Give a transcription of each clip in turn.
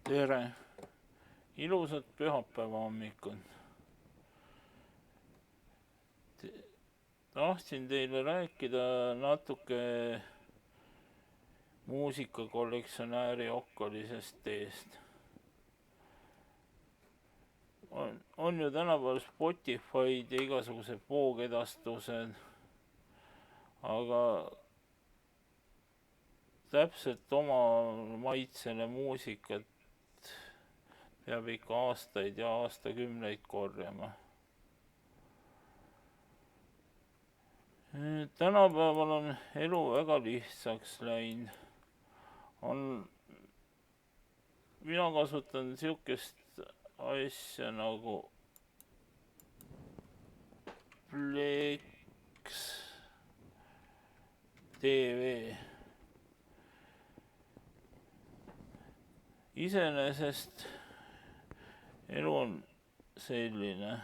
Tere! Ilusat pühapäeva hommikut! Tahtsin teile rääkida natuke muusikakollektsionääri okkalisest teest. On ju tänapäeval Spotify'd ja igasugused voogedastused, aga täpselt oma maitsele muusikat peab ikka aastaid ja aastakümneid korjama. Tänapäeval on elu väga lihtsaks läinud. Mina kasutan sihukest asja nagu Plex TV. Iseenesest elu on selline,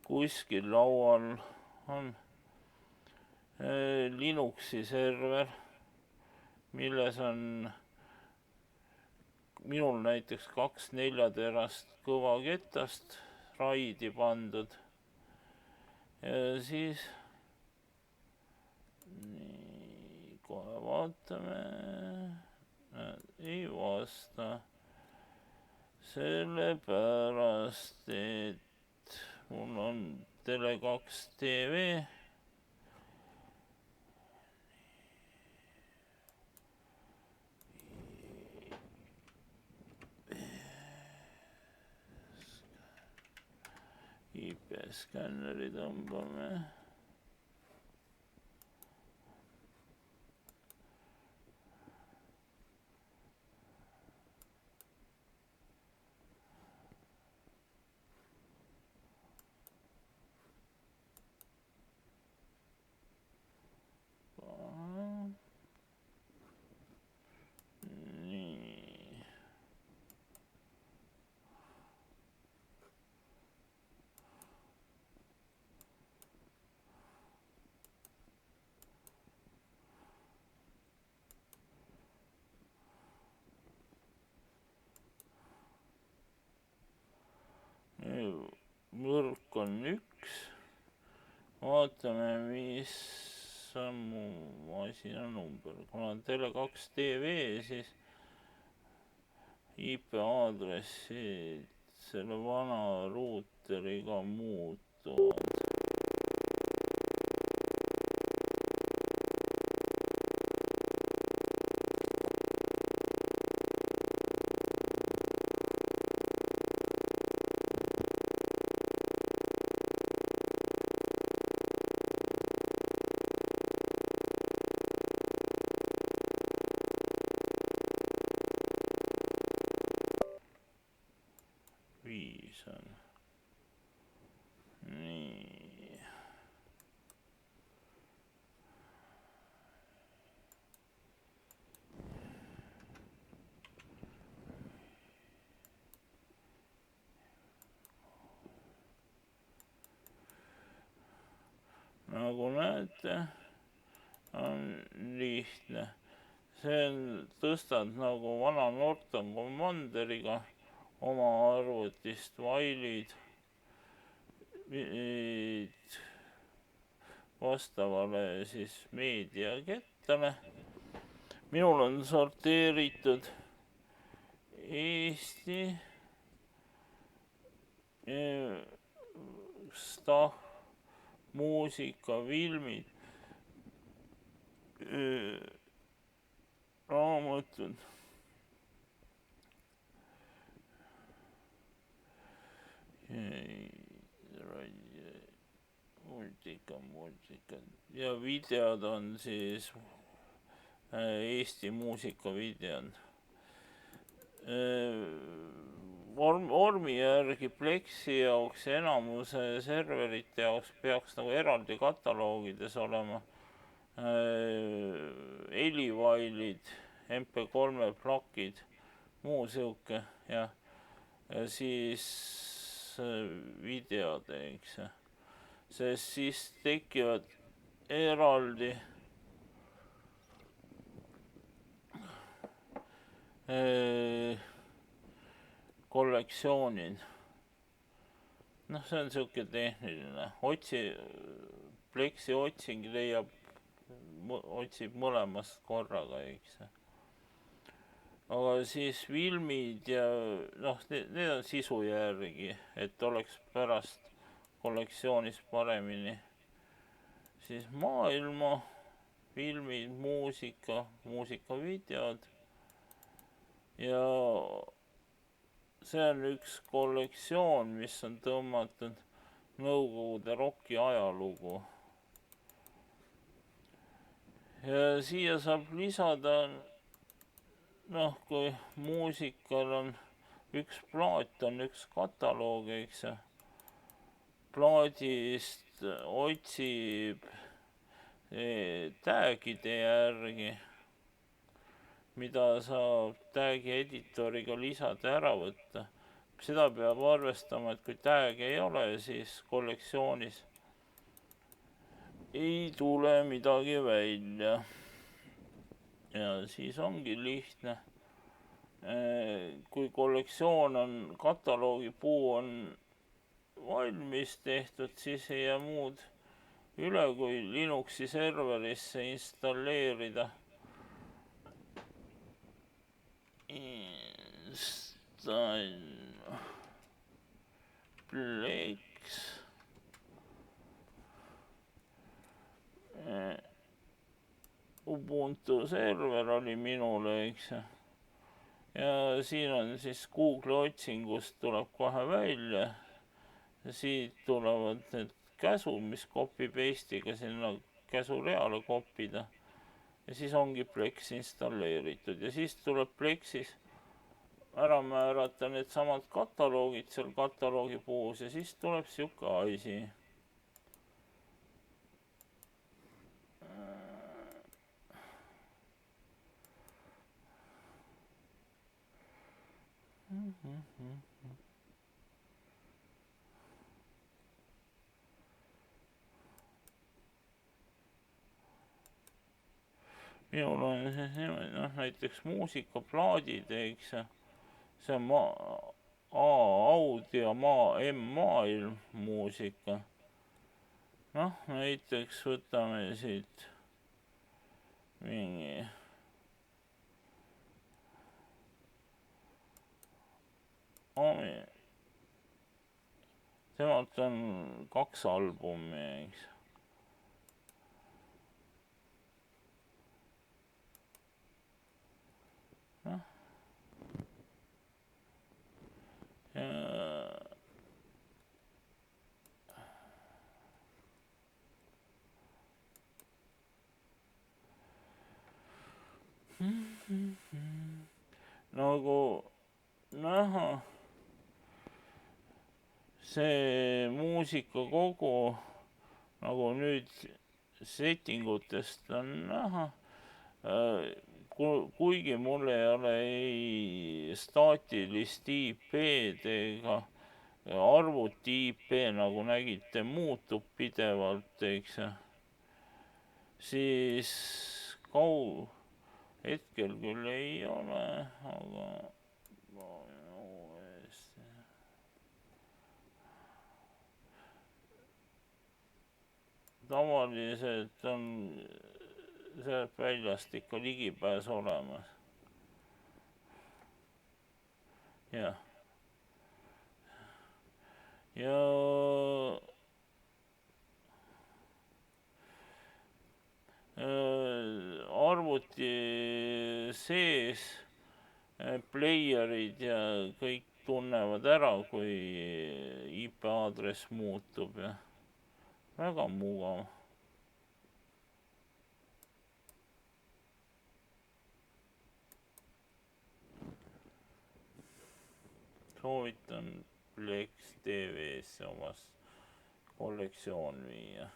kuskil laual on Linuxi server, milles on minul näiteks 2 4-terast kõvaketast raidi pandud. Ja siis kohe vaatame, ei vasta, sellepärast et mul on Tele2 TV. IP-skänneri tõmbame. Võrk on 1. Vaatame, mis on mu masina number. Kuna on Tele2 TV, siis IP-aadressid selle vana ruuteriga muutuvad. Nii. Nagu näete, on lihtne. See on tõstad nagu vana Norton Commanderiga oma arvutist failid vastavale siis meediakettale. Minul on sorteeritud Eesti stuff, muusika, filmid, raamatud, multikad ja videod on siis Eesti muusikavideod. Vormi järgi Plexi jaoks ja enamuse serverite jaoks peaks nagu eraldi kataloogides olema helifailid, MP3 plokid, muu sihuke ja siis videod, eks. Sest siis tekivad eraldi kollektsioonid. Noh, see on sihuke tehniline. Pleksi otsing otsib mõlemast korraga, eks. Aga siis filmid ja noh, need on sisu järgi, et oleks pärast kollektsioonis paremini. Siis maailma filmid, muusikavideod ja see on üks kollektsioon, mis on tõmmatud Nõukogude roki ajalugu. Ja siia saab lisada, noh, kui muusikal on üks plaat, on üks kataloog, eks. Plaadist otsib tag'ide järgi, mida saab tag'i editoriga lisada ära võtta. Seda peab arvestama, et kui tag'i ei ole, siis kollektsioonis ei tule midagi välja. Ja siis ongi lihtne. Kui kollektsioon on, kataloogipuu on valmis tehtud, siis ei jää muud üle, kui Linuxi serverisse installeerida Plex Ubuntu server oli minule, eks. Ja siin on siis Google otsingust tuleb kohe välja. Ja siit tulevad need käsud, mis copy-paste'iga sinna käsureale kopida. Ja siis ongi Plex installeeritud ja siis tuleb Plexis ära määrata need samad kataloogid seal kataloogipuus ja siis tuleb siuke asi. Minul on siis niimoodi, noh, näiteks muusikaplaadid, eks. See on audio, M-maailm muusika. Noh, näiteks võtame siit mingi temalt on 2 albumi, eks. Noh. Nagu näha, see muusikakogu nagu nüüd settingutest on näha, kuigi mul ei ole ei staatilist IP-d ega arvuti IP, nagu nägite, muutub pidevalt, eks. Siis hetkel küll ei ole, aga tavaliselt on sealt väljast ikka ligipääs olemas. Jah. Ja arvuti sees playerid ja kõik tunnevad ära, kui IP aadress muutub ja väga mugav. Soovitan Plex TV-sse omast kollektsioon viia.